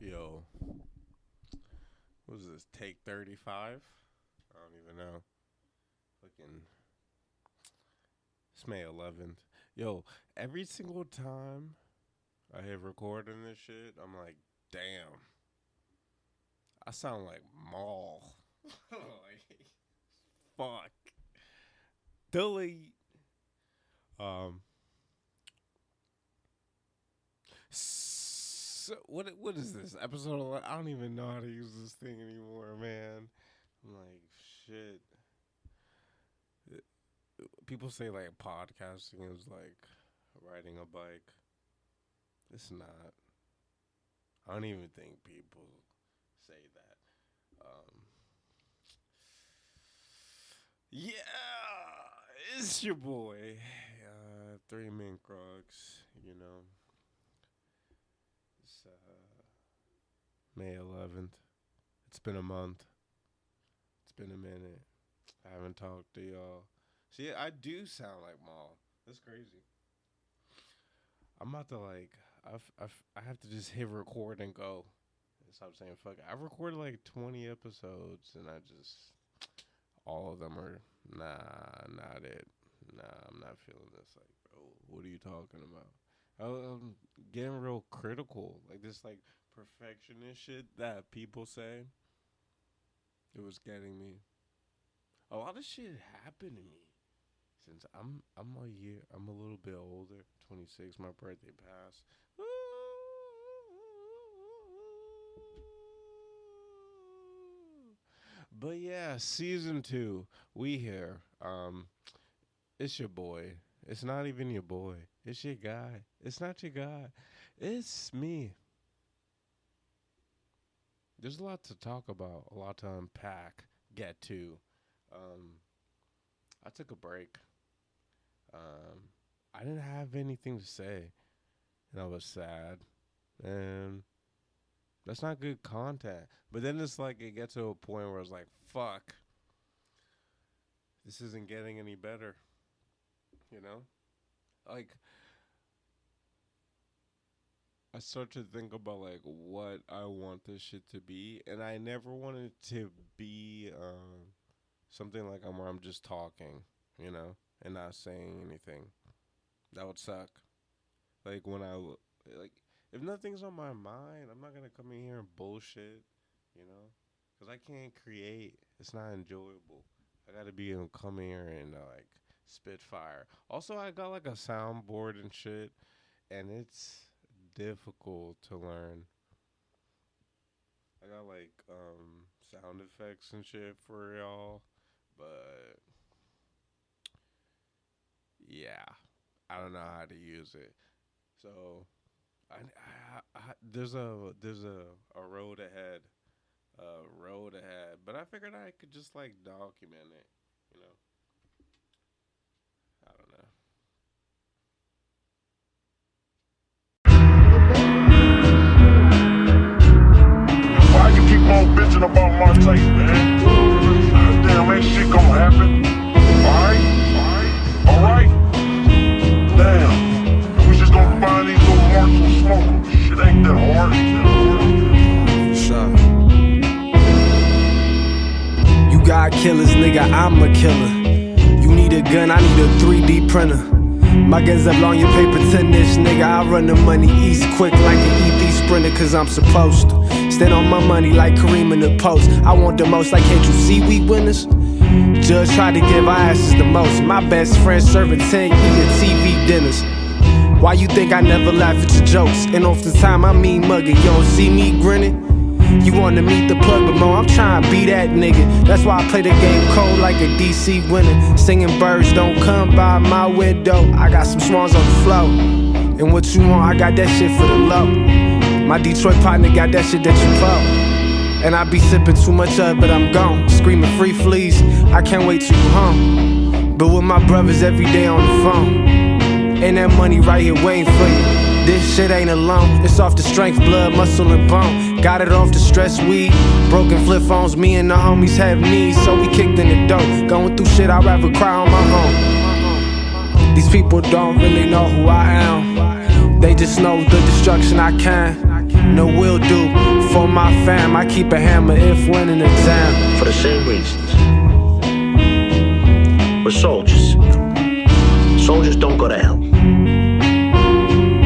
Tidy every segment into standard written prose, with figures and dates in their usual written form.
Yo, what was this? Take 35? I don't even know. Fucking. It's May 11th. Yo, every single time I hit record on this shit, I'm like, damn. I sound like Maul. Like, fuck. Delete. So what is this episode 11? I don't even know how to use this thing anymore, man. I'm like, shit. People say like podcasting is like riding a bike. It's not. I don't even think people say that. Yeah, it's your boy, 3 Mint Crocs, you know. It's May 11th. It's been a month. It's been a minute. I haven't talked to y'all. See, I do sound like Maul. That's crazy. I'm about to like, I have to just hit record and go. And stop saying fuck it. I've recorded like 20 episodes and all of them are, not it. I'm not feeling this. Like, bro, what are you talking about? I'm getting real critical. Like this like perfectionist shit that people say. It was getting me. A lot of shit happened to me since I'm a little bit older. 26, my birthday passed. But yeah, season 2, we here. It's your boy. It's not even your boy. It's your guy. It's not your guy. It's me. There's a lot to talk about, a lot to unpack, get to. I took a break. I didn't have anything to say, and I was sad, and that's not good content. But then it's like it gets to a point where it's like, fuck, this isn't getting any better, you know? Like, I start to think about like what I want this shit to be, and I never wanted it to be something like where I'm just talking, you know, and not saying anything. That would suck. Like when if nothing's on my mind, I'm not gonna come in here and bullshit, you know, because I can't create. It's not enjoyable. I gotta be able to come here and like spit fire. Also, I got like a soundboard and shit, and it's difficult to learn. I got like sound effects and shit for y'all, but yeah, I don't know how to use it. So there's a road ahead, but I figured I could just like document it, you know. I don't know. Why you keep on bitching about my tape, man? Damn, ain't shit gonna happen. Alright? Damn. And we just gonna find these little marks and smoke them. Shit ain't that hard. Sure. You got killers, nigga, I'm a killer. You need a gun, I need a 3D printer. My guns up on your paper 10-inch, nigga. I run the money east quick like an EP sprinter, cause I'm supposed to. Stand on my money like Kareem in the post. I want the most, like can't you see we winners? Judge tried to give our asses the most. My best friend serving 10 year TV dinners. Why you think I never laugh at your jokes? And off the time I mean mugging, you don't see me grinning? You wanna meet the plug, but mo, I'm trying to be that nigga. That's why I play the game cold like a DC winner. Singing birds don't come by my window. I got some swans on the floor. And what you want, I got that shit for the low. My Detroit partner got that shit that you pull. And I be sipping too much of it, but I'm gone. Screaming free fleas, I can't wait till you home. But with my brothers every day on the phone. And that money right here waiting for you. This shit ain't alone, it's off the strength, blood, muscle, and bone. Got it off the stress weed, broken flip phones, me and the homies have needs, so we kicked in the dough. Going through shit, I'd rather cry on my own. These people don't really know who I am. They just know the destruction I can. No will do, for my fam. I keep a hammer if winning an exam. For the same reasons. We're soldiers. Soldiers don't go to hell.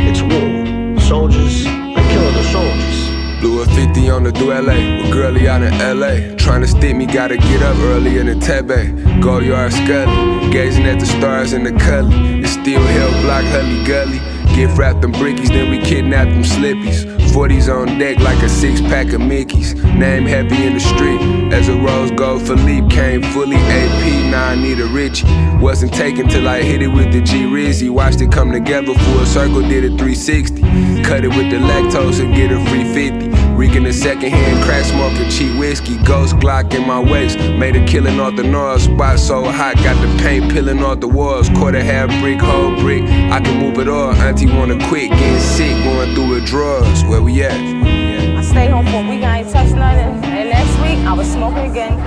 It's war. Soldiers are killing the soldiers. Blew a 50 on the duele with girlie out in LA. Trying to stick me, gotta get up early in the Tebe. Go yard scully, gazing at the stars in the cully. It's still hell block, hully gully. Gift wrapped them brickies, then we kidnapped them slippies. 40s on deck like a 6-pack of Mickeys. Name heavy in the street. As a rose gold Philippe came fully AP, now I need a Richie. Wasn't taken till I hit it with the G-Rizzy. Watched it come together, full circle, did a 360. Cut it with the lactose and get a free 50. Reeking the secondhand, crack smoking, cheap whiskey. Ghost Glock in my waist, made a killing off the north. Spot so hot, got the paint peeling off the walls. Quarter half brick, whole brick, I can move it all. Auntie wanna quit, getting sick, going through withdrawals. Where we at? I stayed home for a week, I ain't touched nothing. And next week, I was smoking again.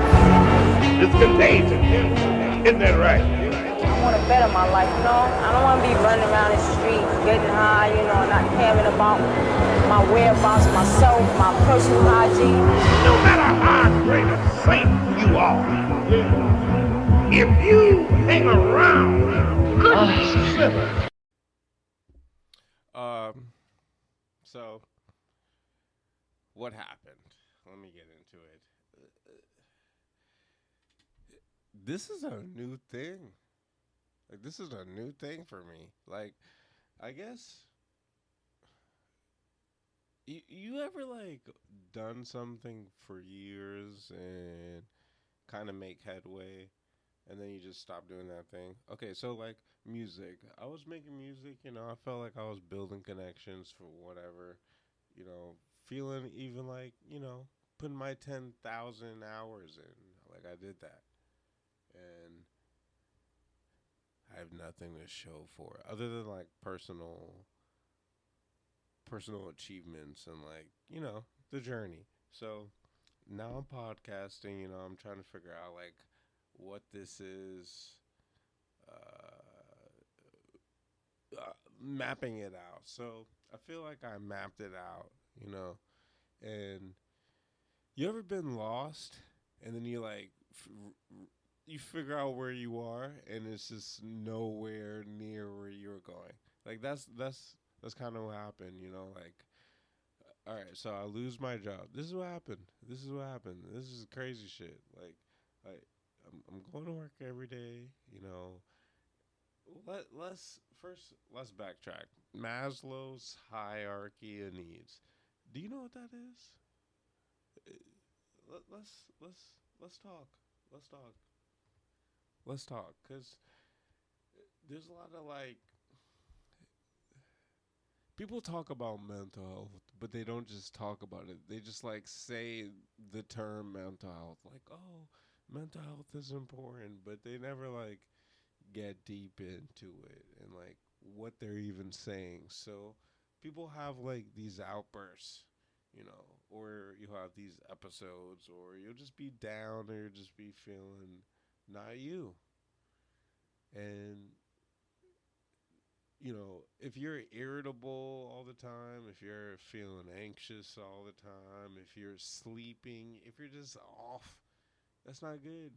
It's contagious. Isn't that right? I want to better my life, you know? I don't want to be running around the street, getting high, you know, not caring about my whereabouts, myself, my personal hygiene. No matter how great a saint you are, if you hang around good sinners. So what happened? Let me get into it. This is a new thing. Like, this is a new thing for me. Like, I guess you ever like done something for years and kind of make headway and then you just stop doing that thing? Okay, so like music. I was making music, you know, I felt like I was building connections for whatever, you know, feeling even like, you know, putting my 10,000 hours in. Like, I did that. And I have nothing to show for it other than like personal achievements and like, you know, the journey. So now I'm podcasting, you know, I'm trying to figure out like what this is, mapping it out. So I feel like I mapped it out, you know. And you ever been lost and then you like you figure out where you are and it's just nowhere near where you're going. Like that's kind of what happened, you know, like all right, so I lose my job. This is what happened. This is what happened. This is crazy shit. Like I'm going to work every day, you know. Let's backtrack. Maslow's hierarchy of needs. Do you know what that is? Let's talk. Let's talk. Let's talk, cause there's a lot of like people talk about mental health, but they don't just talk about it. They just like say the term mental health, like, oh, mental health is important, but they never like get deep into it and like what they're even saying. So people have like these outbursts, you know, or you have these episodes, or you'll just be down, or you'll just be feeling not you. And you know, if you're irritable all the time, if you're feeling anxious all the time, if you're sleeping, if you're just off, that's not good.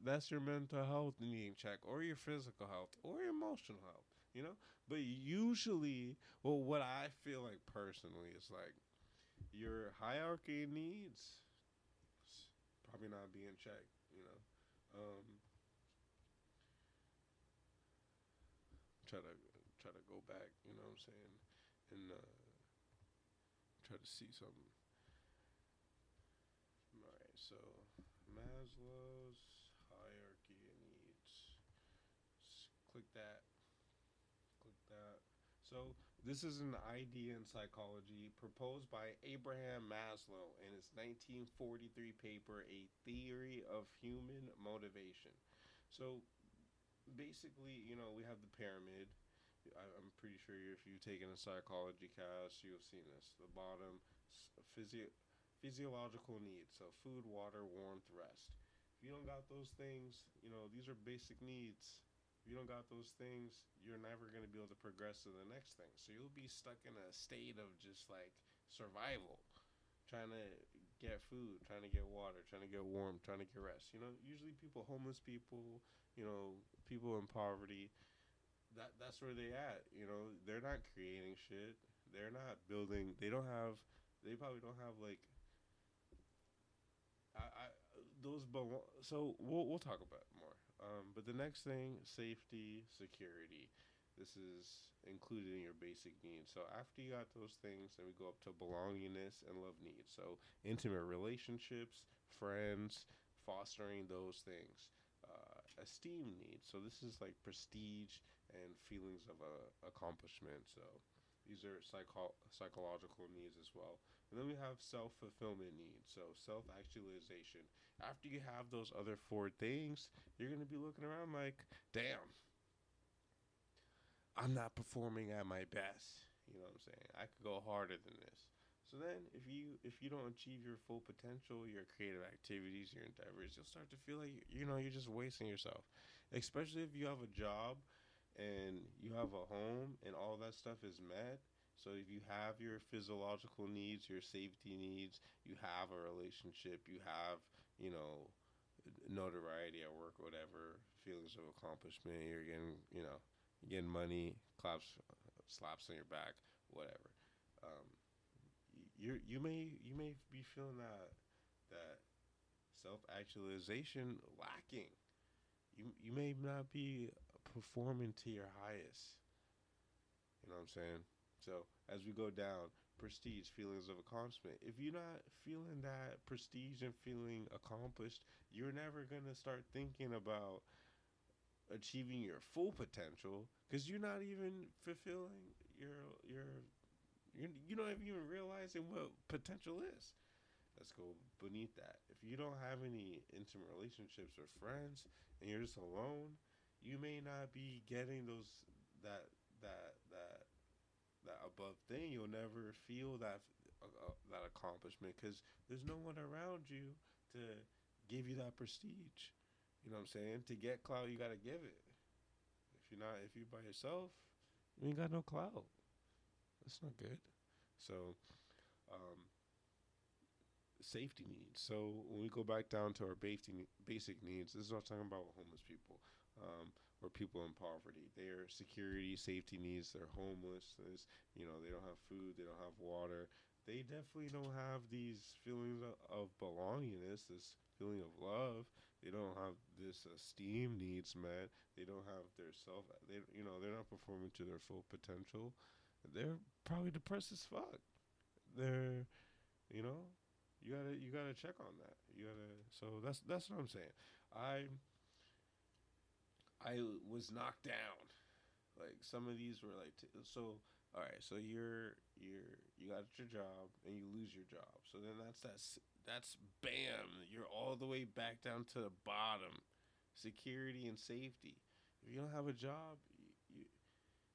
That's your mental health needing check, or your physical health, or your emotional health. You know, but usually, well, what I feel like personally is like your hierarchy of needs probably not being checked. You know, try to go back. You know what I'm saying, and try to see something. All right, so Maslow's hierarchy of needs. Click that. Click that. So this is an idea in psychology proposed by Abraham Maslow in his 1943 paper, A Theory of Human Motivation. So basically, you know, we have the pyramid. I'm pretty sure if you've taken a psychology class, you've seen this. The bottom, physiological needs. So food, water, warmth, rest. If you don't got those things, you know, these are basic needs. If you don't got those things, you're never going to be able to progress to the next thing. So you'll be stuck in a state of just like survival trying to get food, trying to get water, trying to get warm, trying to get rest. Usually people, homeless people, people in poverty, that's where they at. They're not creating shit. They're not building. They don't have. They probably don't have like. I those belong. So we'll talk about it more. But the next thing, safety, security. This is included in your basic needs. So after you got those things, then we go up to belongingness and love needs. So intimate relationships, friends, fostering those things. Esteem needs. So this is like prestige and feelings of accomplishment. So these are psychological needs as well. And then we have self fulfillment needs. So self actualization. After you have those other four things, you're going to be looking around like, damn, I'm not performing at my best. You know what I'm saying? I could go harder than this. So then if you don't achieve your full potential, your creative activities, your endeavors, you'll start to feel like you're just wasting yourself. Especially if you have a job and you have a home and all that stuff is met. So if you have your physiological needs, your safety needs, you have a relationship, you have, you know, notoriety at work, whatever, feelings of accomplishment, you're getting money, slaps on your back, whatever. Um, you may be feeling that self actualization lacking. You may not be performing to your highest. You know what I'm saying? So as we go down, prestige, feelings of accomplishment. If you're not feeling that prestige and feeling accomplished, you're never gonna start thinking about achieving your full potential because you're not even fulfilling you're not even realizing what potential is. Let's go beneath that. If you don't have any intimate relationships or friends and you're just alone, you may not be getting that that that that above thing. You'll never feel that accomplishment because there's no one around you to give you that prestige. You know what I'm saying? To get clout, you gotta give it. If you're by yourself, you ain't got no clout. That's not good. So, um, safety needs. So when we go back down to our basic needs, this is what I'm talking about with homeless people, or people in poverty. Their security, safety needs, their homelessness. They don't have food, they don't have water. They definitely don't have these feelings of belongingness, this feeling of love. They don't have this esteem needs met. They don't have their self. They're not performing to their full potential. They're probably depressed as fuck. They're, you know, you gotta check on that. So that's what I'm saying. I was knocked down. Like some of these were like so. All right, so you got your job and you lose your job. So then that's bam. You're all the way back down to the bottom. Security and safety. If you don't have a job,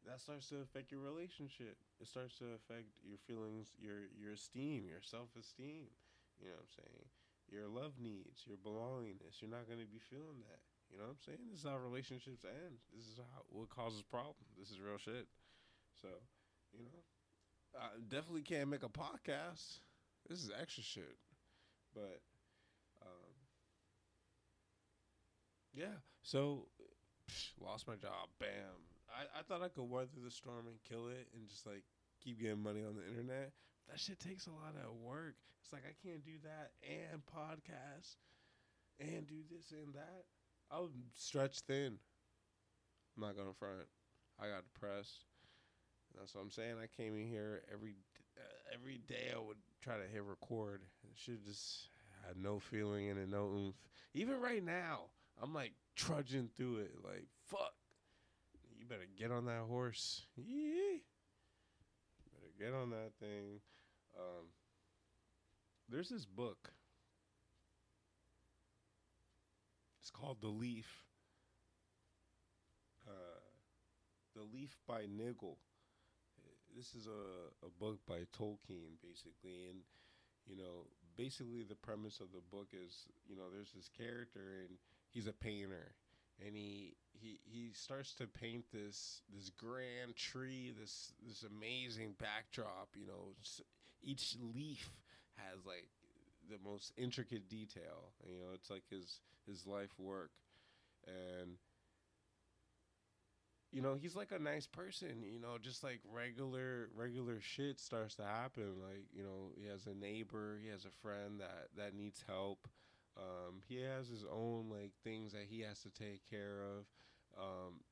that starts to affect your relationship. It starts to affect your feelings, your esteem, your self-esteem. You know what I'm saying? Your love needs, your belongingness. You're not going to be feeling that. You know what I'm saying? This is how relationships end. This is what causes problems. This is real shit. So, I definitely can't make a podcast. This is extra shit. But, yeah. So, lost my job. Bam. I thought I could weather the storm and kill it and just like keep getting money on the internet. That shit takes a lot of work. It's like I can't do that and podcast and do this and that. I was stretched thin. I'm not gonna front. I got depressed. That's what I'm saying. I came in here every day. I would try to hit record. Shit just had no feeling in it, no oomph. Even right now, I'm like trudging through it. Like fuck. You better get on that horse. Yeah. Better get on that thing. There's this book. It's called The Leaf. The Leaf by Nigel. This is a book by Tolkien, basically. And, basically the premise of the book is, there's this character and he's a painter. And he starts to paint this grand tree, this amazing backdrop. Each leaf has like the most intricate detail. You know, it's like his life work, and you know, he's like a nice person. You know, just like regular shit starts to happen. Like, you know, he has a neighbor, he has a friend that needs help. He has his own like things that he has to take care of,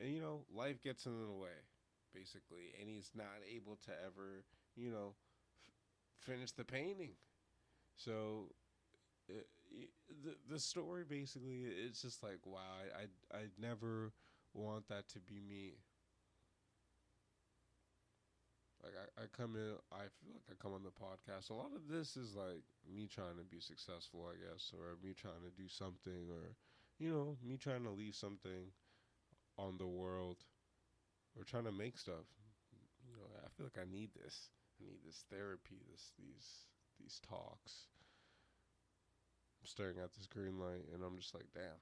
and you know, life gets in the way, basically, and he's not able to ever, you know, finish the painting. So uh, the story basically, it's just like, wow, I never want that to be me. Like I come in, I feel like I come on the podcast. A lot of this is like me trying to be successful, I guess, or me trying to do something, or you know, me trying to leave something on the world, or trying to make stuff. You know, I feel like I need this. I need this therapy. These talks. I'm staring at this green light, and I'm just like, damn.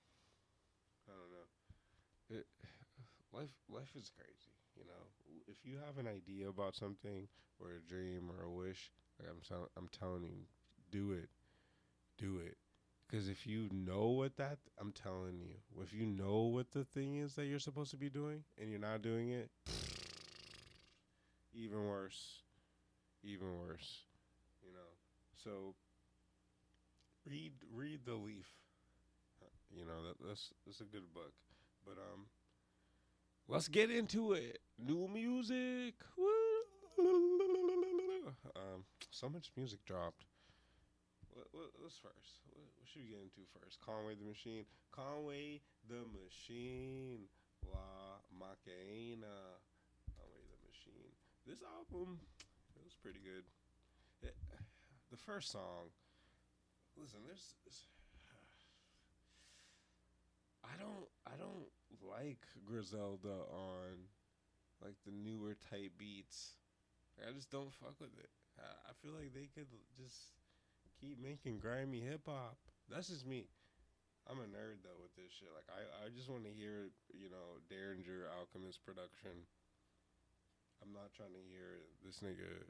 I don't know. It life is crazy. You know, if you have an idea about something, or a dream, or a wish, like I'm telling you, do it, do it. Because if you know what that, I'm telling you, if you know what the thing is that you're supposed to be doing, and you're not doing it, even worse, even worse. You know, so read the Leaf. You know that's a good book, but let's get into it. New music. So much music dropped. What's first? What should we get into first? Conway the Machine. Conway the Machine. La Macarena. Conway the Machine. This album, it was pretty good. It, the first song. Listen, I don't like Griselda on like the newer type beats. I just don't fuck with it. I feel like they could just keep making grimy hip hop. That's just me. I'm a nerd though with this shit. Like I just want to hear, you know, Derringer Alchemist production. I'm not trying to hear this nigga,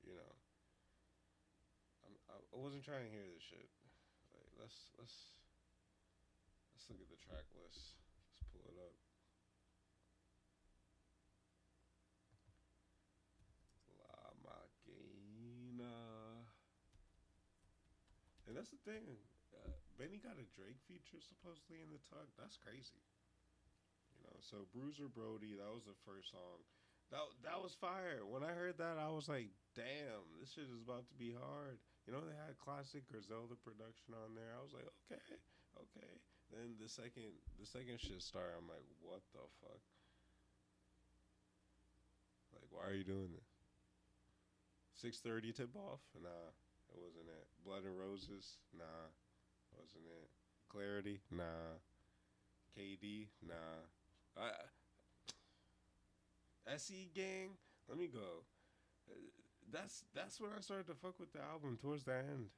you know. I wasn't trying to hear this shit. Like let's look at the track list. Let's pull it up. La Maquina. And that's the thing. Benny got a Drake feature supposedly in the tug. That's crazy. You know. So Bruiser Brody, that was the first song. That was fire. When I heard that, I was like, damn, this shit is about to be hard. You know, they had classic Griselda production on there. I was like, okay, okay. Then the second shit started. I'm like, what the fuck? Like, why are you doing this? 6:30 tip off? Nah, it wasn't it. Blood and Roses? Nah, wasn't it. Clarity? Nah. KD? Nah. SE Gang? Let me go. Uh, that's when I started to fuck with the album towards the end.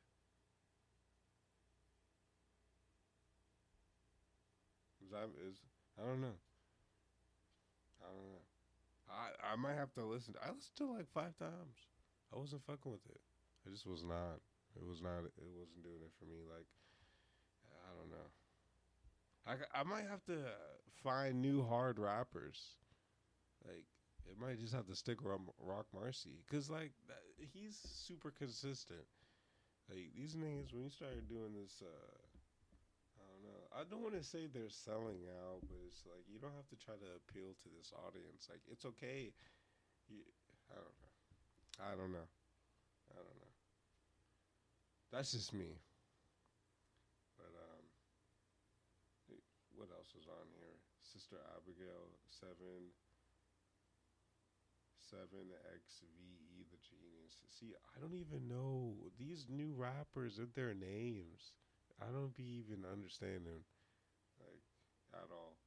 I don't know. I don't know. I might have to listen. I listened to it like 5 times. I wasn't fucking with it. I just was not. It was not. It wasn't doing it for me. Like I don't know. I might have to find new hard rappers. Like it might just have to stick with Rock Marcy, cause like he's super consistent. Like these niggas, when you started doing this, I don't know. I don't want to say they're selling out, but it's like you don't have to try to appeal to this audience. Like it's okay. You, I don't know. I don't know. I don't know. That's just me. But what else was on here? Sister Abigail 7XVE the Genius. See, I don't even know these new rappers and their names. I don't be even understanding like at all.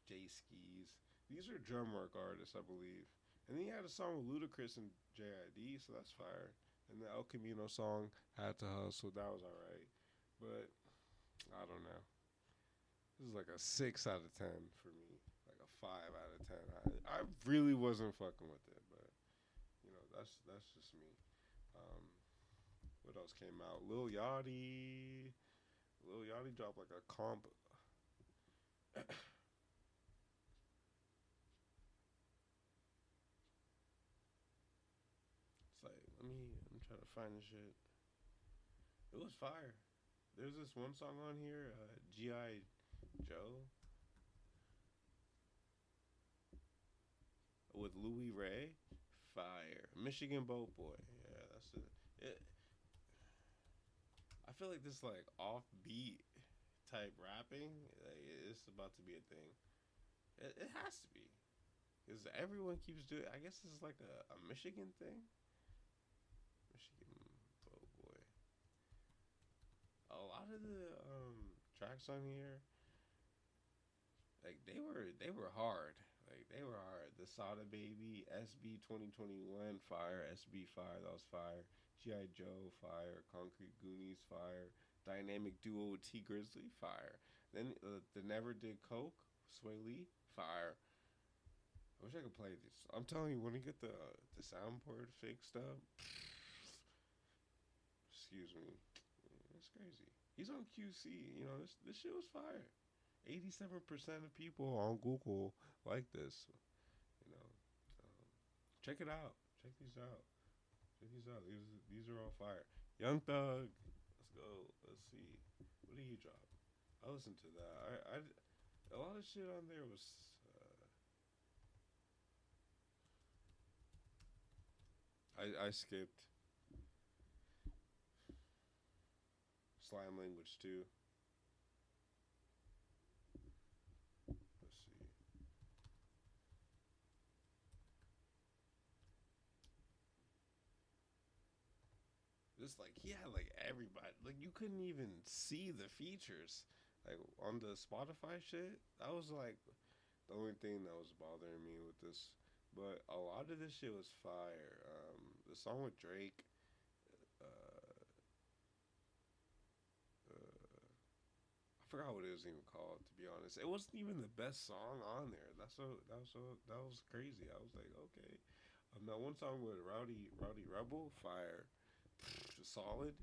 J Skis. These are drum work artists, I believe. And then he had a song with Ludacris and JID, so that's fire. And the El Camino song, Had to Hustle, that was alright. But I don't know. This is like a 6 out of 10 for me. Like a 5 out of 10. I really wasn't fucking with it, but you know, that's just me. Um, What else came out? Lil Yachty. Lil Yachty dropped like a comp. It's like I'm trying to find this shit. It was fire. There's this one song on here, G.I. Joe, with Louis Ray. Fire. Michigan Boat Boy. Yeah, that's it. I feel like this like offbeat type rapping, like, it's about to be a thing. It has to be. Because everyone keeps doing it. I guess this is like a Michigan thing. Michigan Boat Boy. A lot of the tracks on here, like they were hard. Like they were hard. The Sada Baby, SB 2021, fire. SB fire, that was fire. G.I. Joe, fire. Concrete Goonies, fire. Dynamic Duo with T Grizzly, fire. Then the Never Did Coke, Sway Lee, fire. I wish I could play this. I'm telling you, when you get the soundboard fixed up, excuse me, it's crazy. He's on QC. You know, this shit was fire. 87% of people on Google like this. You know, check it out. Check these out. Check these out. These are all fire. Young Thug. Let's go. Let's see. What did he drop? I listened to that. A lot of shit on there was. I skipped. Slam language too. Let's see. Just like he had like everybody. Like you couldn't even see the features. Like on the Spotify shit, that was like the only thing that was bothering me with this. But a lot of this shit was fire. The song with Drake, uh, I forgot what it was even called. To be honest, it wasn't even the best song on there. That was crazy. I was like, okay. That one song with Rowdy Rebel, fire, solid.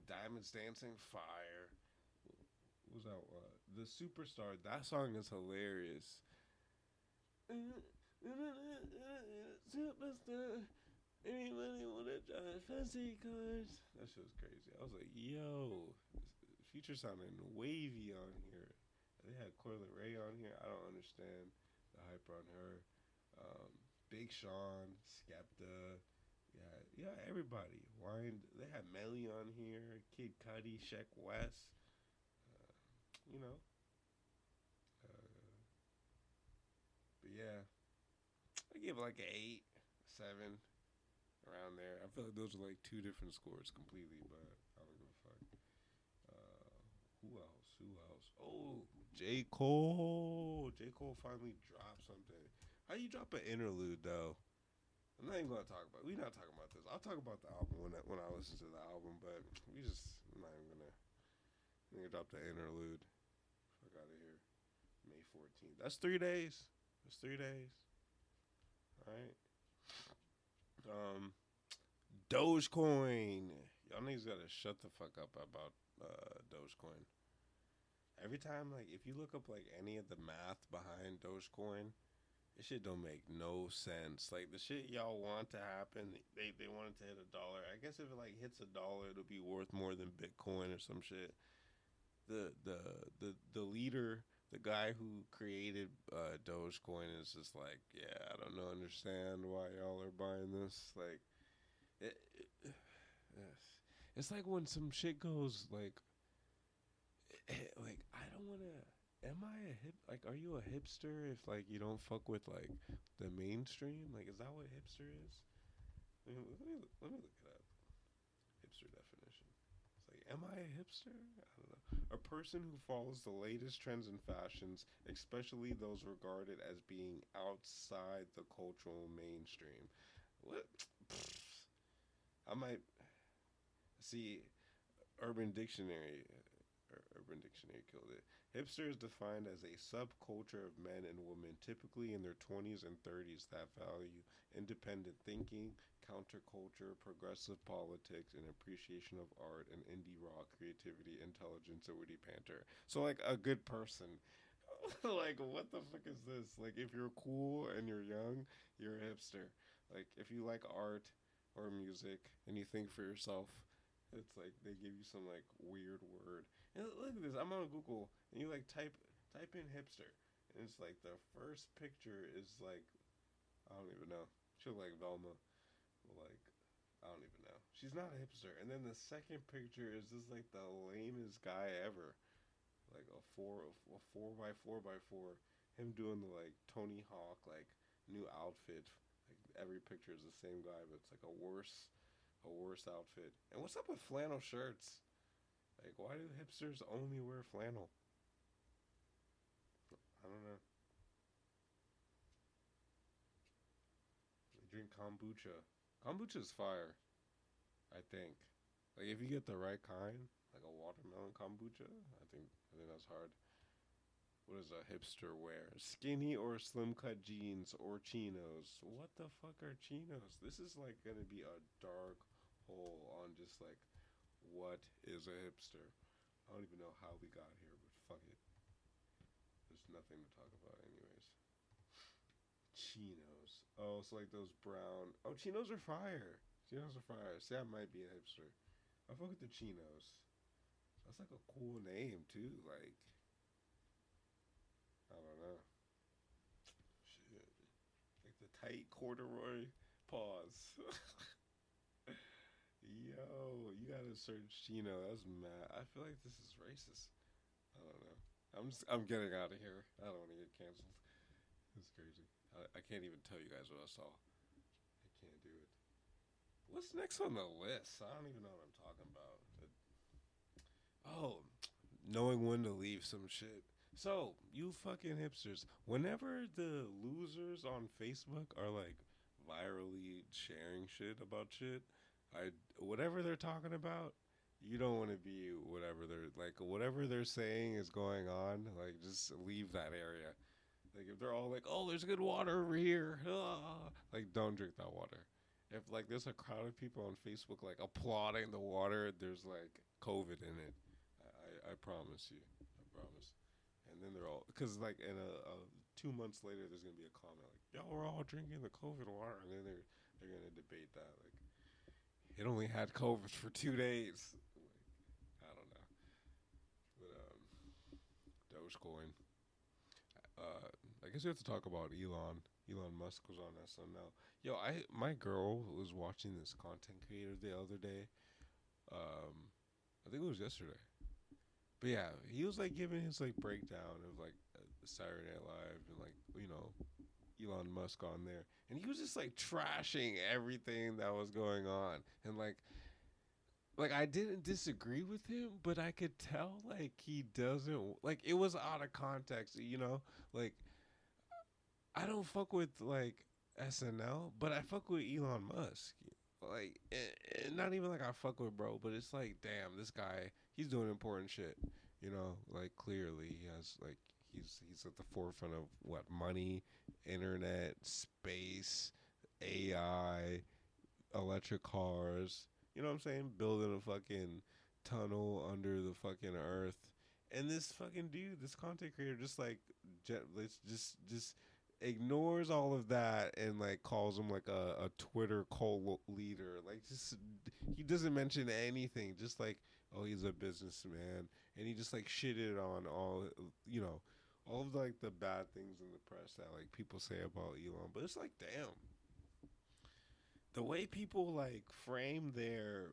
Diamonds Dancing, fire. What was that? The Superstar. That song is hilarious. Superstar. Anybody wanna drive fancy cars? That shit was crazy. I was like, yo, Future sounding wavy on here. They had Coyle Ray on here. I don't understand the hype on her. Big Sean, Skepta, yeah, everybody. Wine. They had Melly on here. Kid Cudi, Sheck West. You know. But yeah, I give it like an 8, 7. Around there. I feel like those are like two different scores completely, but I don't give a fuck. Who else? Oh, J. Cole. J. Cole finally dropped something. How you drop an interlude though? I'm not even gonna talk about. We're not talking about this. I'll talk about the album when I listen to the album, but I'm not even gonna. I'm gonna drop the interlude. Fuck out of here. May 14th. That's 3 days. All right. Dogecoin. Y'all niggas gotta shut the fuck up about Dogecoin. Every time, like, if you look up like any of the math behind Dogecoin, this shit don't make no sense. Like the shit y'all want to happen, they want it to hit $1. I guess if it like hits $1, it'll be worth more than Bitcoin or some shit. The leader, the guy who created Dogecoin is just like, yeah, I don't know, understand why y'all are buying this. Like, it's like when some shit goes like I don't want to. Am I a hip? Like, are you a hipster if like you don't fuck with like the mainstream? Like, is that what hipster is? Let me look it up. Hipster definition. It's like, am I a hipster? I don't know. A person who follows the latest trends and fashions, especially those regarded as being outside the cultural mainstream. What? I might see Urban Dictionary. Urban Dictionary killed it. Hipster is defined as a subculture of men and women, typically in their 20s and 30s, that value independent thinking, counterculture, progressive politics, and appreciation of art and indie rock, creativity, intelligence, and witty banter. So, like, a good person. Like, what the fuck is this? Like, if you're cool and you're young, you're a hipster. Like, if you like art or music and you think for yourself, it's like they give you some like weird word. And look at this. I'm on Google and you like type in hipster, and it's like the first picture is like I don't even know. She look like Velma, like I don't even know. She's not a hipster. And then the second picture is just like the lamest guy ever, like a four by four by four. Him doing the like Tony Hawk like new outfit. Like every picture is the same guy, but it's like a worse outfit. And what's up with flannel shirts? Like, why do hipsters only wear flannel? I don't know. They drink kombucha. Kombucha's fire, I think. Like, if you get the right kind, like a watermelon kombucha, I think that's hard. What does a hipster wear? Skinny or slim cut jeans or chinos. What the fuck are chinos? This is like gonna be a dark hole on just like what is a hipster. I don't even know how we got here, but fuck it. There's nothing to talk about anyways. Chinos. Oh, it's like those brown. Oh, chinos are fire. Chinos are fire. See, I might be a hipster. I fuck with the chinos. That's like a cool name too. Like I don't know. Shit. Like the tight corduroy. Pause. Yo, you gotta search Chino. That's mad. I feel like this is racist. I don't know. I'm getting out of here. I don't want to get canceled. It's crazy. I can't even tell you guys what I saw. I can't do it. What's next on the list? I don't even know what I'm talking about. Oh, knowing when to leave some shit. So, you fucking hipsters, whenever the losers on Facebook are like virally sharing shit about shit, whatever they're talking about, you don't want to be whatever they're saying is going on, like just leave that area. Like if they're all like, "Oh, there's good water over here." Like don't drink that water. If like there's a crowd of people on Facebook like applauding the water, there's like COVID in it. I promise you. I promise. And then they're all because like in a 2 months later, there's gonna be a comment like, "Y'all were all drinking the COVID water," and then they're gonna debate that like it only had COVID for 2 days. Like, I don't know, but Dogecoin. I guess we have to talk about Elon. Elon Musk was on SNL. Yo, my girl was watching this content creator the other day. I think it was yesterday. But yeah, he was like giving his like breakdown of like Saturday Night Live and like Elon Musk on there, and he was just like trashing everything that was going on, and like I didn't disagree with him, but I could tell like he doesn't like it was out of context, like I don't fuck with like SNL, but I fuck with Elon Musk. Like, and not even like I fuck with bro, but it's like, damn, this guy, he's doing important shit. Like clearly he has like he's at the forefront of what money, internet, space, AI, electric cars. You know what I'm saying? Building a fucking tunnel under the fucking earth. And this fucking dude, this content creator, just like just ignores all of that and like calls him like a Twitter cult leader. Like just he doesn't mention anything. Just like oh he's a businessman, and he just like shitted on all of like the bad things in the press that like people say about Elon. But it's like damn, the way people like frame their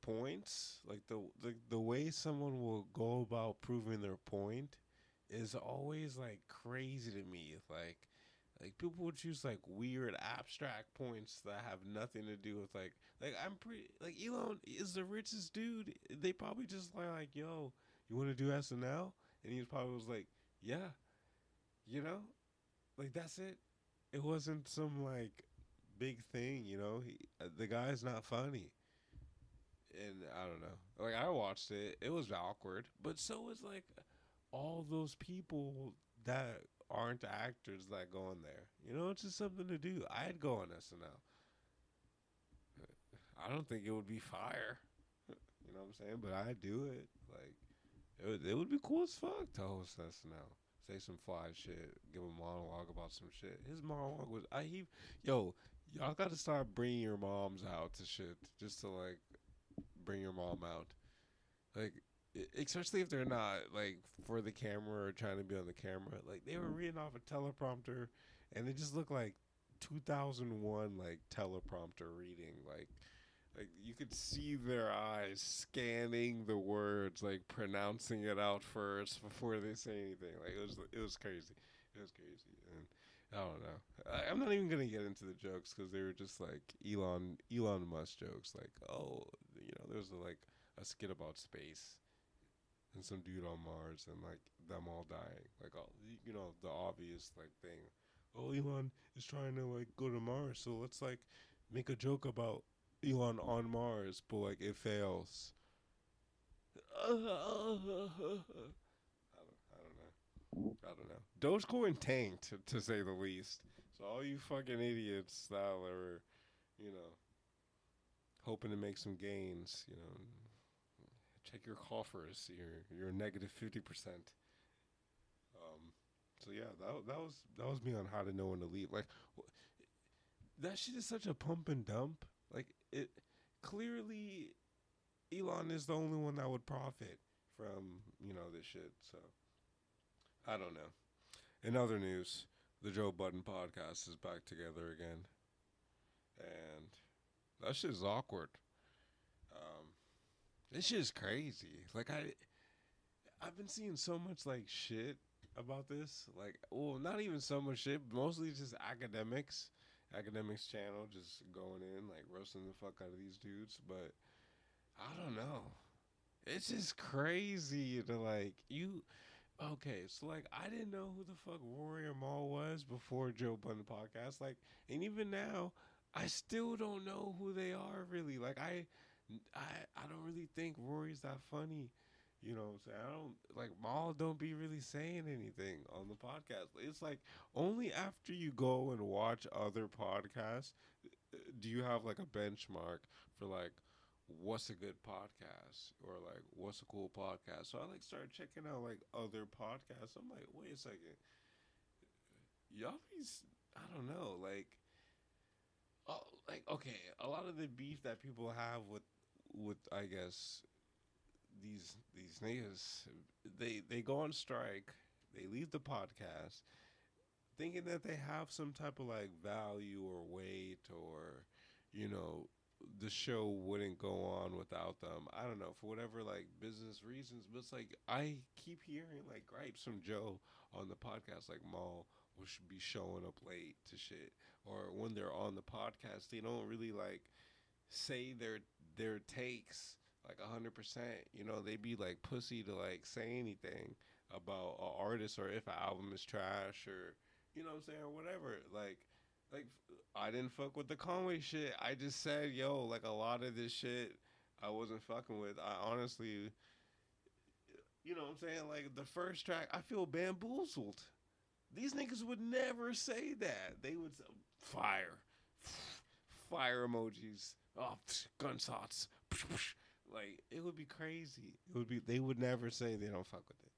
points, like the way someone will go about proving their point is always like crazy to me. Like people would choose like weird abstract points that have nothing to do with like I'm pretty like Elon is the richest dude. They probably just like yo, you want to do SNL? And he probably was like, yeah, like that's it. It wasn't some like big thing, the guy's not funny. and I don't know. Like I watched it, it was awkward, but so was like all those people that aren't actors that go in there. You know, it's just something to do. I'd go on SNL. I don't think it would be fire. You know what I'm saying? But I'd do it. Like it would be cool as fuck to host SNL. Say some fly shit, give a monologue about some shit. His monologue was yo, y'all got to start bringing your moms out to shit just to like bring your mom out. Like especially if they're not like for the camera or trying to be on the camera. Like they were reading off a teleprompter and it just looked like 2001 like teleprompter reading like you could see their eyes scanning the words, like pronouncing it out first before they say anything. Like it was crazy. It was crazy, and I don't know. I'm not even gonna get into the jokes because they were just like Elon Musk jokes. Like, oh, there was like a skit about space and some dude on Mars and like them all dying. Like all the obvious like thing. Oh, Elon is trying to like go to Mars, so let's like make a joke about Elon on Mars, but like it fails. I don't know. I don't know. Dogecoin tanked to say the least. So all you fucking idiots that are, you know, hoping to make some gains, check your coffers. You're negative 50%. So yeah, that was me on how to know when to leave. Like that shit is such a pump and dump. Like it clearly Elon is the only one that would profit from, this shit. So I don't know. In other news, the Joe Budden podcast is back together again. And that shit is awkward. This shit is crazy. Like I've been seeing so much like shit about this. Like, well, not even so much shit, mostly just academics channel just going in like roasting the fuck out of these dudes, but I don't know. It's just crazy to like you. Okay, so like I didn't know who the fuck Rory or Maul was before Joe Budden podcast. Like, and even now, I still don't know who they are really. Like I don't really think Rory's that funny. You know what I'm saying? I don't like Maul don't be really saying anything on the podcast. It's like only after you go and watch other podcasts do you have like a benchmark for like what's a good podcast or like what's a cool podcast. So I like started checking out like other podcasts. I'm like, wait a second, y'all be I don't know, like okay, a lot of the beef that people have with I guess these niggas, they go on strike, they leave the podcast thinking that they have some type of like value or weight or you know the show wouldn't go on without them. I don't know, for whatever like business reasons, but it's like I keep hearing like gripes from Joe on the podcast like Maul will be showing up late to shit, or when they're on the podcast they don't really like say their takes like 100%. They be like pussy to like say anything about an artist or if an album is trash or what I'm saying, or whatever. Like I didn't fuck with the Conway shit. I just said, yo, like a lot of this shit I wasn't fucking with. I honestly, what I'm saying? Like the first track, I feel bamboozled. These niggas would never say that. They would say, fire, fire emojis, oh, gunshots, like it would be crazy. They would never say they don't fuck with it.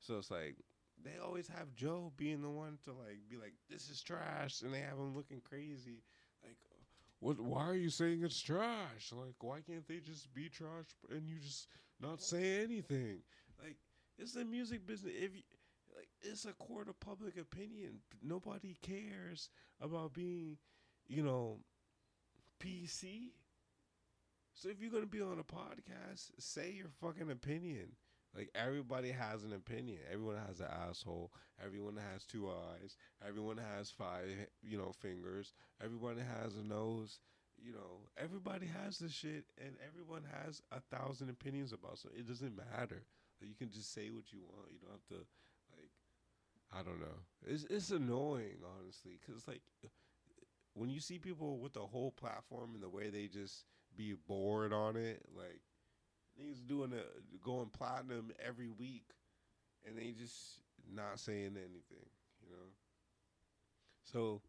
So it's like they always have Joe being the one to like be like, this is trash, and they have him looking crazy. Like, what? Why are you saying it's trash? Like, why can't they just be trash and you just not say anything? Like, it's the music business. If you, like, it's a court of public opinion. Nobody cares about being, PC. So if you're gonna be on a podcast, say your fucking opinion. Like everybody has an opinion. Everyone has an asshole. Everyone has two eyes. Everyone has five, fingers. Everyone has a nose. Everybody has this shit, and everyone has 1,000 opinions about something. It doesn't matter. Like, you can just say what you want. You don't have to, like, I don't know. It's annoying, honestly, because like when you see people with the whole platform and the way they just be bored on it. Like niggas going platinum every week, and they just not saying anything. You know. So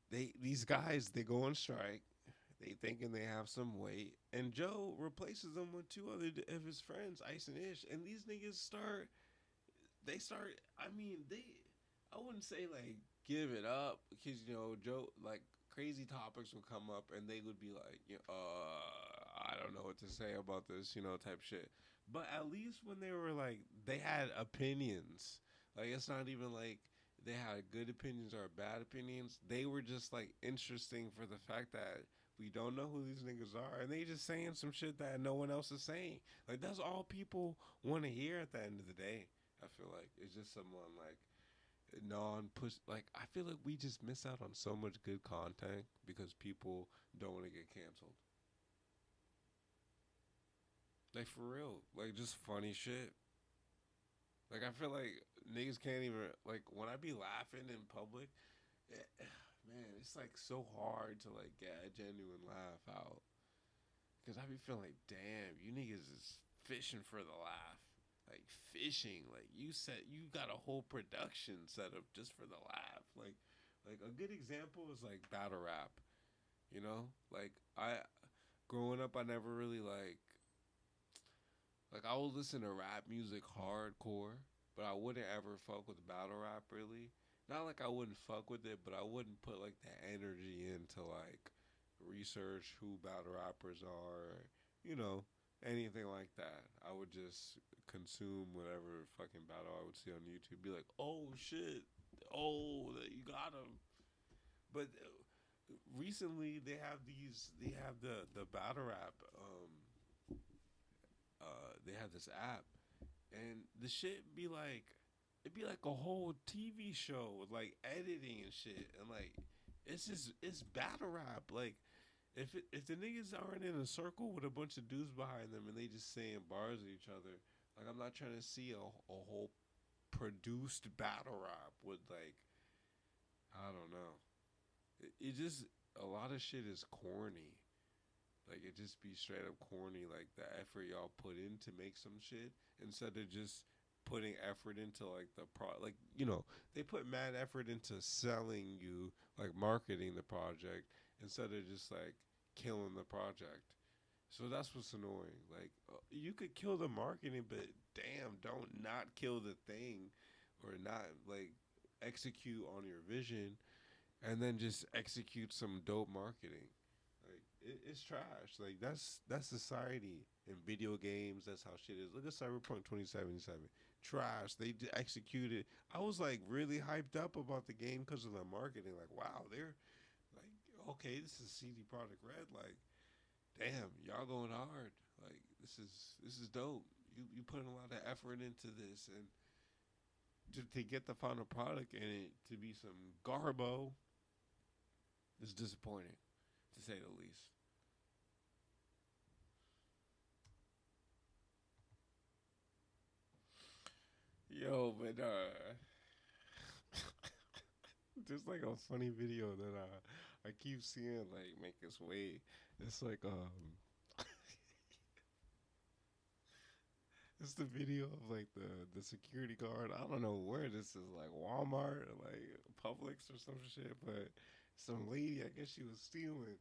these guys they go on strike. They thinking they have some weight, and Joe replaces them with two other of his friends, Ice and Ish, and these niggas start. They start. I mean, they. I wouldn't say like give it up because Joe like crazy topics would come up and they would be like, I don't know what to say about this, type shit. But at least when they were like, they had opinions. Like it's not even like they had good opinions or bad opinions. They were just like interesting for the fact that we don't know who these niggas are, and they just saying some shit that no one else is saying. Like that's all people want to hear at the end of the day. I feel like it's just someone like non-push. Like I feel like we just miss out on so much good content because people don't want to get canceled. Like for real, like just funny shit. Like I feel like niggas can't even like when I be laughing in public. Man, it's like so hard to like get a genuine laugh out because I be feeling like, damn, you niggas is fishing for the laugh. Like fishing, like you got a whole production set up just for the laugh. Like a good example is like battle rap. Like I growing up, I never really like I would listen to rap music hardcore, but I wouldn't ever fuck with battle rap really. Not like I wouldn't fuck with it, but I wouldn't put like the energy into like research who battle rappers are, anything like that. I would just consume whatever fucking battle I would see on YouTube. Be like, oh shit, oh you got him. But recently they have the battle rap. They have this app, and the shit be like, it'd be like a whole TV show with like editing and shit, and like it's battle rap. Like if the niggas aren't in a circle with a bunch of dudes behind them and they just saying bars at each other, like I'm not trying to see a whole produced battle rap with like I don't know. It just a lot of shit is corny. Like it just be straight up corny. Like the effort y'all put in to make some shit instead of just putting effort into like the like they put mad effort into selling you like marketing the project instead of just like killing the project. So that's what's annoying. Like you could kill the marketing, but damn, don't not kill the thing or not like execute on your vision and then just execute some dope marketing. Like it's trash. Like that's society in video games. That's how shit is. Look at Cyberpunk 2077. Trash. They executed. I was like really hyped up about the game because of the marketing. Like wow, they're like okay, this is CD Projekt Red. Like damn, y'all going hard. Like this is dope. You putting a lot of effort into this and to get the final product and it to be some garbo is disappointing, to say the least. Yo, but there's like a funny video that I keep seeing like make its way. It's like it's the video of like the security guard. I don't know where this is, like Walmart or like Publix or some shit, but some lady, I guess she was stealing.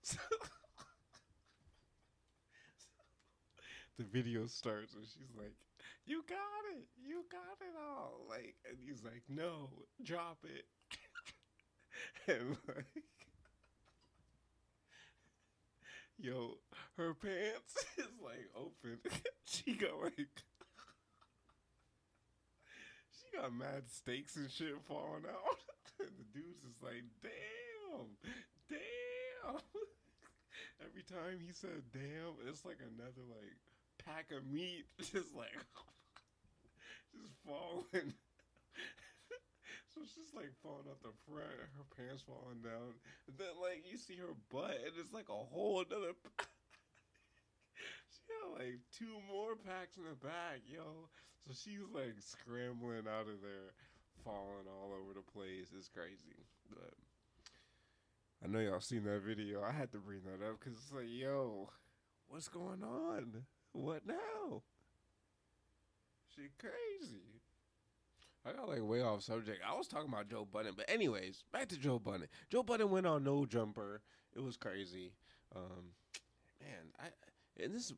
So the video starts and she's like, "You got it all." Like, and he's like, "No, drop it." And like, yo, her pants is like open. She got like, she got mad steaks and shit falling out. And the dude's just like, damn. Every time he said damn, it's like another like pack of meat just like just falling. So it's just like falling out the front, her pants falling down. And then like you see her butt and it's like a whole another she got like two more packs in the back, yo. So she's like scrambling out of there, falling all over the place. It's crazy. But I know y'all seen that video. I had to bring that up because it's like, yo, what's going on? What now? Shit crazy. I got like way off subject. I was talking about Joe Budden, but anyways, back to Joe Budden. Joe Budden went on No Jumper. It was crazy. Man, and this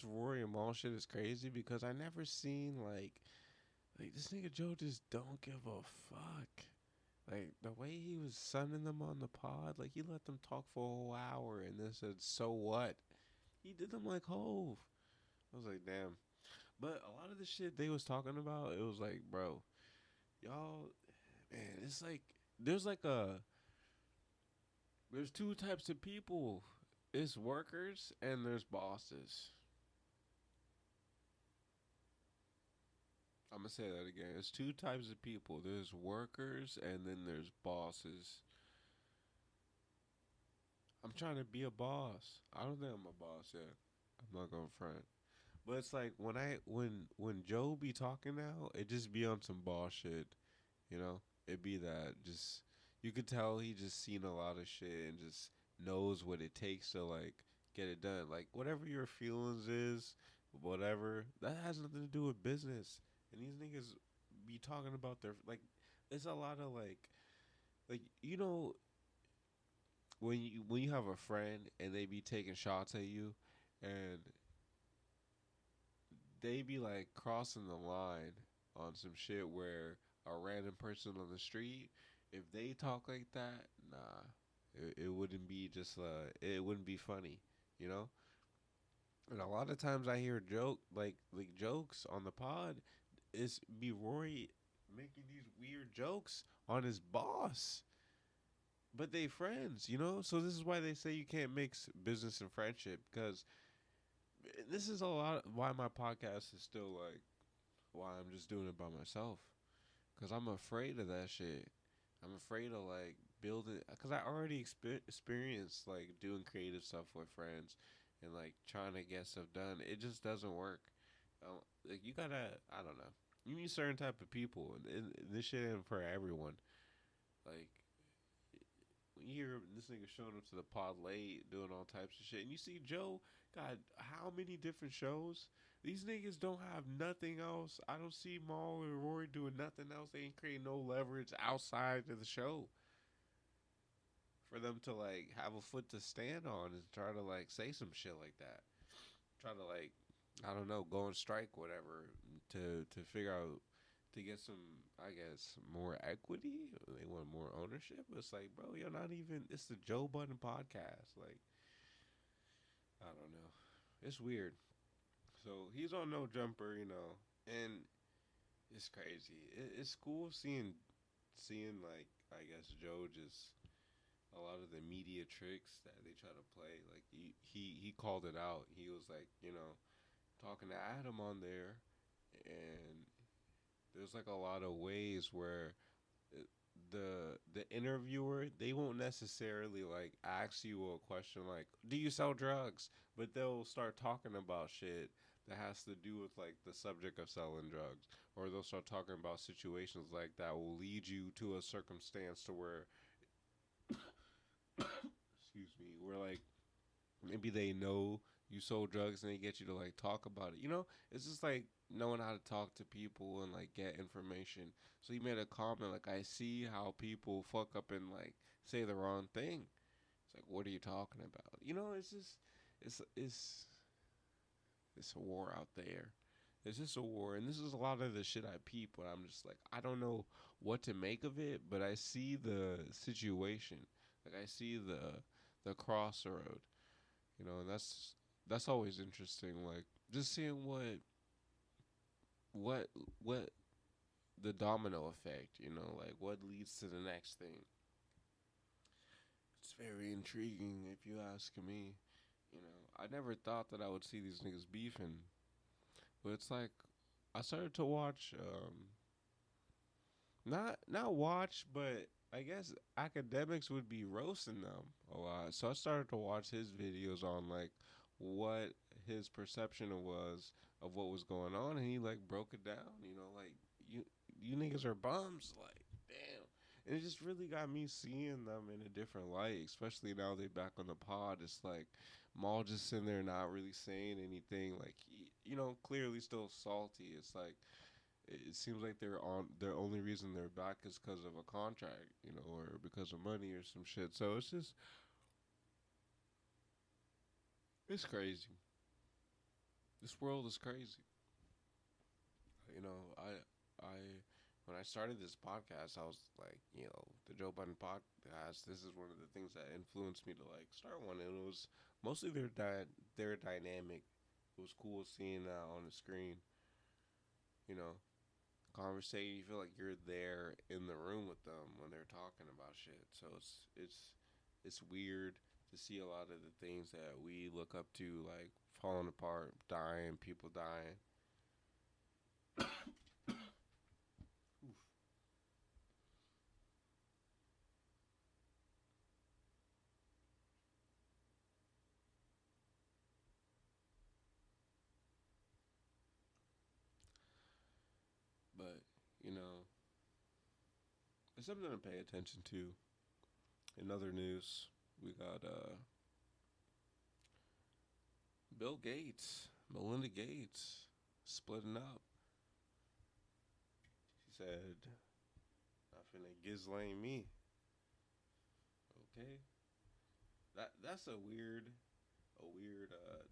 Rory and Mal shit is crazy because I never seen like this nigga Joe just don't give a fuck. Like the way he was sunning them on the pod, like he let them talk for a whole hour and then said, "So what?" He did them like Hove. I was like, damn. But a lot of the shit they was talking about, it was like, bro, y'all, man, it's like there's two types of people. It's workers and there's bosses. I'm gonna say that again. There's two types of people. There's workers and then there's bosses. I'm trying to be a boss. I don't think I'm a boss yet. I'm not gonna front. But it's like when Joe be talking now, it just be on some boss shit, you know? It be that just you could tell he just seen a lot of shit and just knows what it takes to like get it done. Like whatever your feelings is, whatever, that has nothing to do with business. And these niggas be talking about their like it's a lot of like you know when you have a friend and they be taking shots at you and they be like crossing the line on some shit where a random person on the street, if they talk like that, nah, it wouldn't be just it wouldn't be funny, you know. And a lot of times I hear like jokes on the pod, is be Rory making these weird jokes on his boss, but they friends, you know. So this is why they say you can't mix business and friendship because this is a lot why my podcast is still like why I'm just doing it by myself because I'm afraid of that shit. I'm afraid of like building because I already experienced like doing creative stuff with friends and like trying to get stuff done. It just doesn't work. Like you gotta, I don't know. You need certain type of people, and this shit ain't for everyone. Like when you hear this nigga showing up to the pod late, doing all types of shit, and you see Joe got how many different shows? These niggas don't have nothing else. I don't see Maul and Rory doing nothing else. They ain't creating no leverage outside of the show for them to like have a foot to stand on and try to like say some shit like that. Try to like I don't know, go on strike, whatever, to figure out to get some, I guess, more equity. They want more ownership. It's like, bro, you're not even. It's the Joe Budden podcast. Like, I don't know. It's weird. So he's on No Jumper, you know, and it's crazy. It's cool seeing like I guess Joe just a lot of the media tricks that they try to play. Like he called it out. He was like, you know, talking to Adam on there, and there's like a lot of ways where the interviewer they won't necessarily like ask you a question like do you sell drugs, but they'll start talking about shit that has to do with like the subject of selling drugs, or they'll start talking about situations like that will lead you to a circumstance to where excuse me, where like maybe they know you sold drugs and they get you to like talk about it. You know, it's just like knowing how to talk to people and like get information. So he made a comment like, I see how people fuck up and like say the wrong thing. It's like, what are you talking about? You know, it's just it's a war out there. It's just a war, and this is a lot of the shit I peep. But I'm just like, I don't know what to make of it, but I see the situation. Like I see the crossroad, you know, and that's always interesting. Like just seeing what what the domino effect, you know, like what leads to the next thing. It's very intriguing if you ask me. You know, I never thought that I would see these niggas beefing, but it's like I started to watch not watch, but I guess academics would be roasting them a lot. So I started to watch his videos on like what his perception was of what was going on, and he like broke it down. You know, like you niggas are bums. Like damn, And it just really got me seeing them in a different light, especially now they back on the pod. It's like Maul just sitting there not really saying anything. Like, clearly still salty. It's like, it seems like they're on their only reason they're back is because of a contract, or because of money or some shit. So it's just, it's crazy. This world is crazy. I when I started this podcast, I was like, the Joe Budden podcast. This is one of the things that influenced me to like start one, and it was mostly their dynamic. It was cool seeing that on the screen. You know, conversating. You feel like you're there in the room with them when they're talking about shit. So it's weird to see a lot of the things that we look up to, like falling apart, dying, people dying. Oof. But it's something to pay attention to. In other news, we got Bill Gates, Melinda Gates, splitting up. She said, "Not finna gizlane me." Okay, that's a weird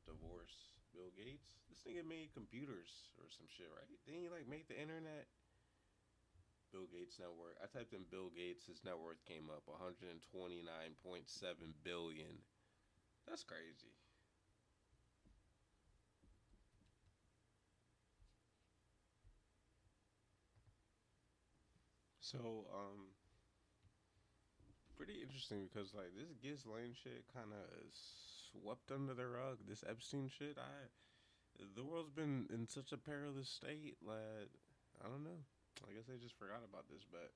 divorce. Bill Gates, this nigga made computers or some shit, right? Didn't he like make the internet? Bill Gates net worth. I typed in Bill Gates. His net worth came up 129.7 billion. That's crazy. So pretty interesting because like this Ghislaine shit kind of swept under the rug. This Epstein shit, the world's been in such a perilous state that I don't know. I guess I just forgot about this, but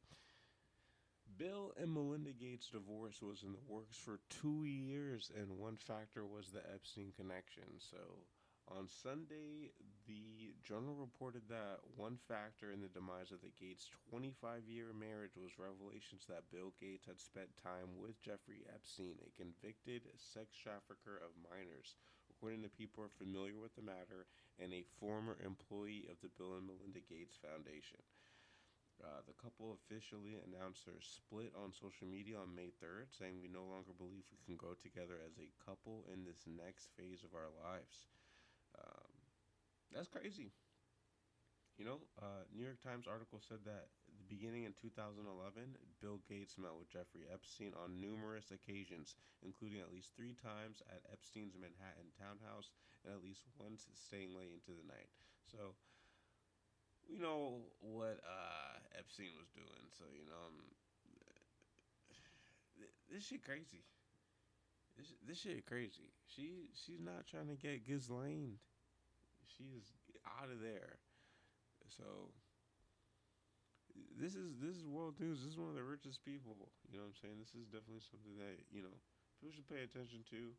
Bill and Melinda Gates' divorce was in the works for 2 years, and one factor was the Epstein connection. So on Sunday, the Journal reported that one factor in the demise of the Gates' 25-year marriage was revelations that Bill Gates had spent time with Jeffrey Epstein, a convicted sex trafficker of minors, according to people familiar with the matter and a former employee of the Bill and Melinda Gates Foundation. The couple officially announced their split on social media on May 3rd, saying, "We no longer believe we can grow together as a couple in this next phase of our lives." Um, that's crazy. New York Times article said that beginning in 2011, Bill Gates met with Jeffrey Epstein on numerous occasions, including at least 3 times at Epstein's Manhattan townhouse and at least once staying late into the night. So, we know what Epstein was doing. So, this shit crazy. This shit crazy. She's not trying to get Ghislaine. She's out of there. So this is world news. This is one of the richest people. You know what I'm saying? This is definitely something that people should pay attention to.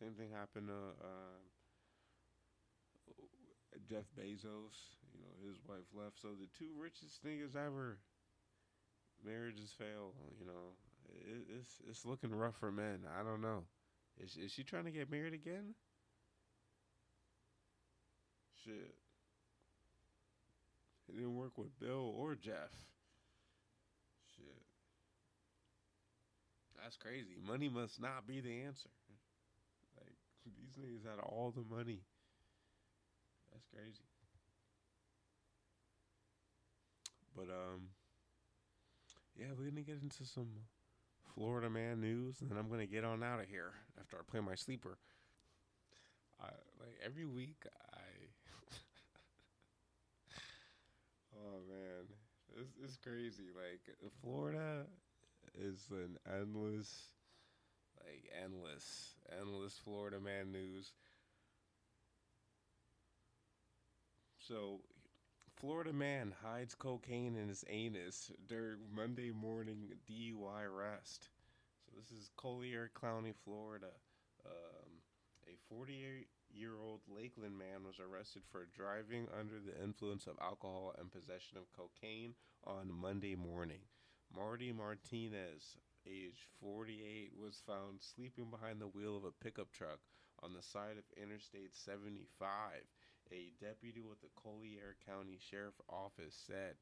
Same thing happened to Jeff Bezos. His wife left. So the two richest niggas ever, marriages fail. It's looking rough for men. I don't know. Is she trying to get married again? Shit. It didn't work with Bill or Jeff. Shit. That's crazy. Money must not be the answer. Like, these niggas had all the money. That's crazy. But, yeah, we're going to get into some Florida man news, and then I'm going to get on out of here after I play my sleeper. Like, every week, oh, man. It's crazy. Like, Florida is an endless Florida man news. So, Florida man hides cocaine in his anus during Monday morning DUI arrest. So, this is Collier County, Florida. A 48-year-old Lakeland man was arrested for driving under the influence of alcohol and possession of cocaine on Monday morning. Marty Martinez, age 48, was found sleeping behind the wheel of a pickup truck on the side of Interstate 75. A deputy with the Collier County Sheriff Office said.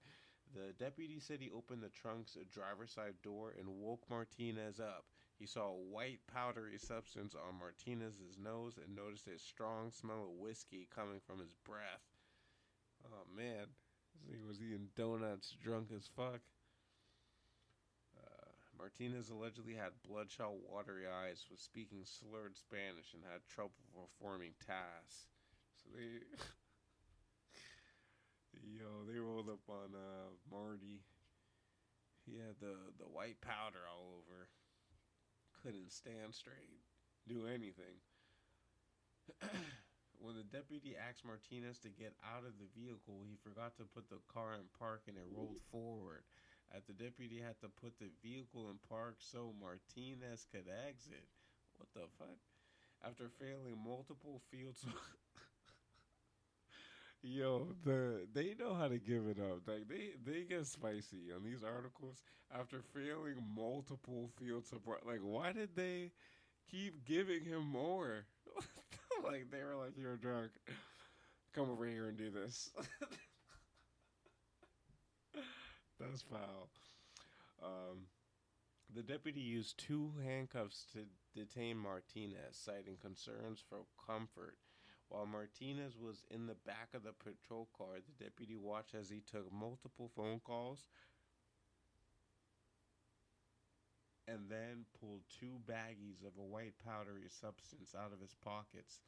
The deputy said he opened the trunk's driver's side door and woke Martinez up. He saw a white powdery substance on Martinez's nose and noticed a strong smell of whiskey coming from his breath. Oh man, he was eating donuts, drunk as fuck. Martinez allegedly had bloodshot, watery eyes, was speaking slurred Spanish, and had trouble performing tasks. So they rolled up on Marty. He had the white powder all over. Couldn't stand straight, do anything. When the deputy asked Martinez to get out of the vehicle, he forgot to put the car in park and it rolled forward. The deputy had to put the vehicle in park so Martinez could exit. What the fuck? After failing multiple fields, they know how to give it up. Like they get spicy on these articles. After failing multiple field support, like why did they keep giving him more? Like they were like, "You're drunk. Come over here and do this." That's foul. The deputy used 2 handcuffs to detain Martinez, citing concerns for comfort. While Martinez was in the back of the patrol car, the deputy watched as he took multiple phone calls and then pulled 2 baggies of a white powdery substance out of his pockets.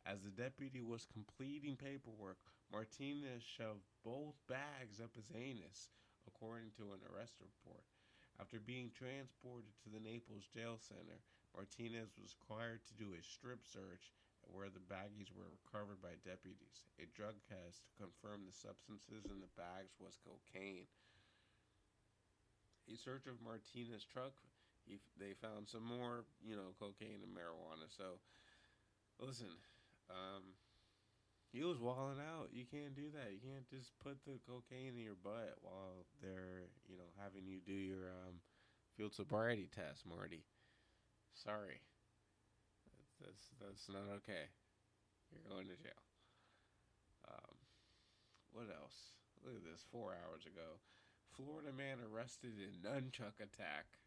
As the deputy was completing paperwork, Martinez shoved both bags up his anus, according to an arrest report. After being transported to the Naples Jail Center, Martinez was required to do a strip search where the baggies were recovered by deputies. A drug test confirmed the substances in the bags was cocaine. A search of Martinez's truck, they found some more, cocaine and marijuana. So, listen, he was wilding out. You can't do that. You can't just put the cocaine in your butt while they're, having you do your field sobriety test, Marty. Sorry. That's not okay. You're going to jail. What else? Look at this. 4 hours ago, Florida man arrested in nunchuck attack.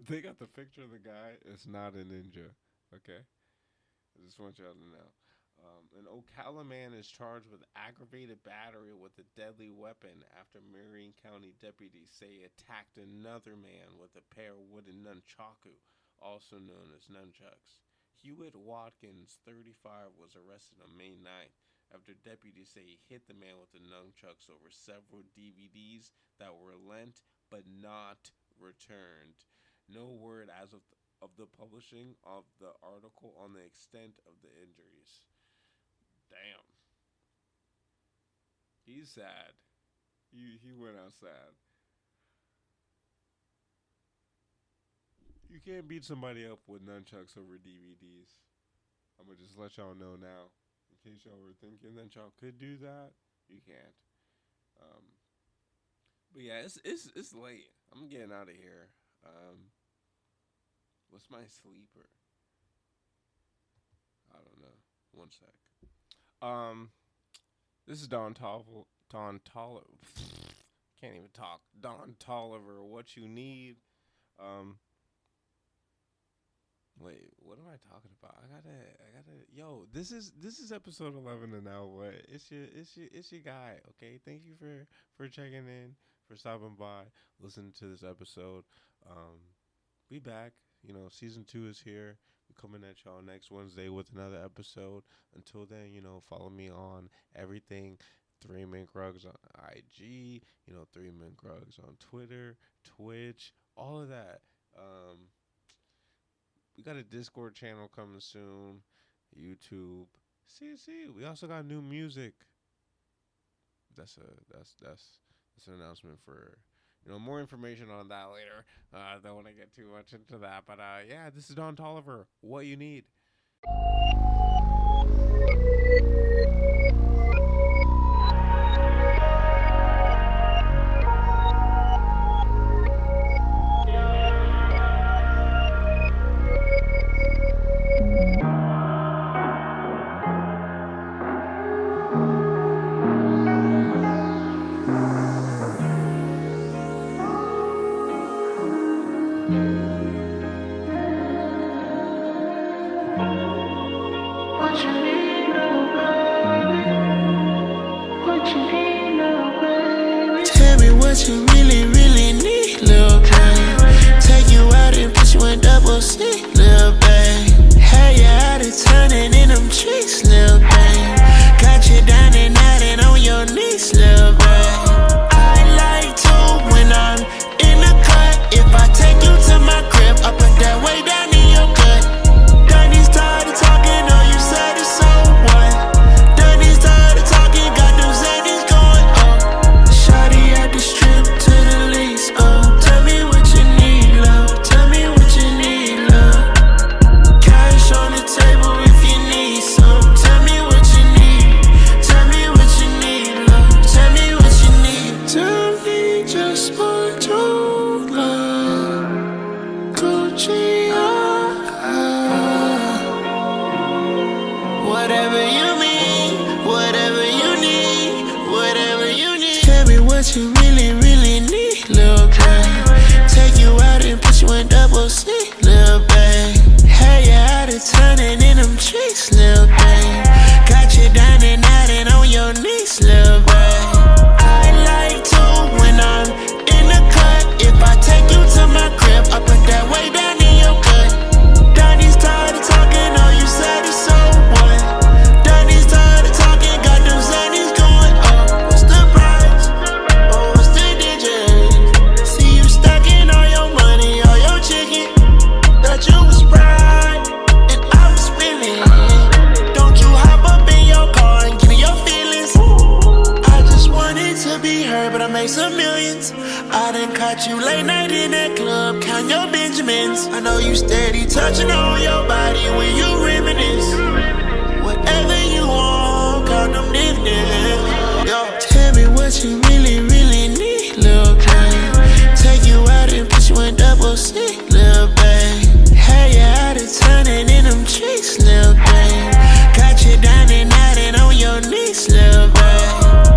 They got the picture of the guy. It's not a ninja. Okay. I just want y'all to know. An Ocala man is charged with aggravated battery with a deadly weapon after Marion County deputies say he attacked another man with a pair of wooden nunchaku, also known as nunchucks. Hewitt Watkins, 35, was arrested on May 9th after deputies say he hit the man with the nunchucks over several DVDs that were lent but not returned. No word as of the publishing of the article on the extent of the injuries. Damn. He's sad. He went out sad. You can't beat somebody up with nunchucks over DVDs. I'm gonna just let y'all know now, in case y'all were thinking that y'all could do that. You can't. But yeah, it's late. I'm getting out of here. What's my sleeper? I don't know. One sec. This is Don Tolliver. Can't even talk. Don Tolliver. What you need? Wait, what am I talking about? I gotta. Yo, this is episode 11 and now what? It's your guy. Okay, thank you for checking in, for stopping by, listening to this episode. We back. Season 2 is here. We're coming at y'all next Wednesday with another episode. Until then, follow me on everything. 3 Mint Grugs on IG. 3 Mint Grugs on Twitter, Twitch, all of that. We got a Discord channel coming soon. YouTube. See. We also got new music. That's an announcement for. More information on that later. Don't want to get too much into that. But, yeah, this is Don Tolliver. What you need. What you need now, baby? What you need now, baby? Tell me what you really, really need, lil' babe. Take you out and put you in double C, lil' babe. Had you out of turning in them cheeks, lil' babe. Got you down and out and on your knees, lil' babe. I like to when I'm in the cut. If I take you to my crib, I put that way down in your gut. Done these tired of talking, oh you said it's so what? Done these tired of talking, got them Xannies going up. Shawty at the strip to the lease, tell me what you need, love. Tell me what you need, love. Cash on the table if you need some. Tell me what you need. Tell me what you need, love. Tell me what you need. Tell me just what you love. Gucci, whatever you mean, whatever you need, whatever you need. Tell me what you really, really need, lil' babe. Take you out and put you in double C, lil' babe. Had you out of turning in them cheeks, lil' babe. Got you down and out and on your knees, lil' babe. I like to when I'm in the cut. If I take you to my crib, I put that way down in your gut. Donnie's tired of talking, oh you said it's so what? Donnie's tired of talking, got them Xannies going up. What's the price? Oh, what's the digits? See you stacking all your money, all your chicken. Thought you was right, and I was feeling. Don't you hop up in your car and give me your feelings. I just wanted to be heard, but I made some millions. I done caught you late night in that club, count your Benjamins. I know you steady touching on your body when you reminisce. Whatever you want, count them dividends. Yo, tell me what you really, really need, lil' babe. Take you out and put you in double C, lil' babe. Had you out of turning in them cheeks, lil' babe. Got you down and out and on your knees, lil' babe.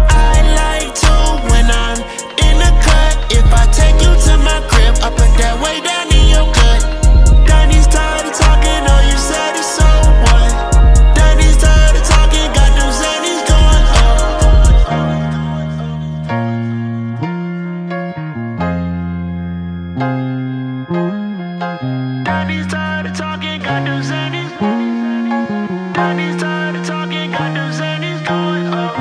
I like to when I'm in the cut. If I take you to my crib, I put that way down in your gut. Donnie's tired of talking, oh you said it's so what? Donnie's tired of talking, got them Xannies going up. Donnie's tired of talking, got them Xannies. Donnie's tired of talking, got them Xannies going up.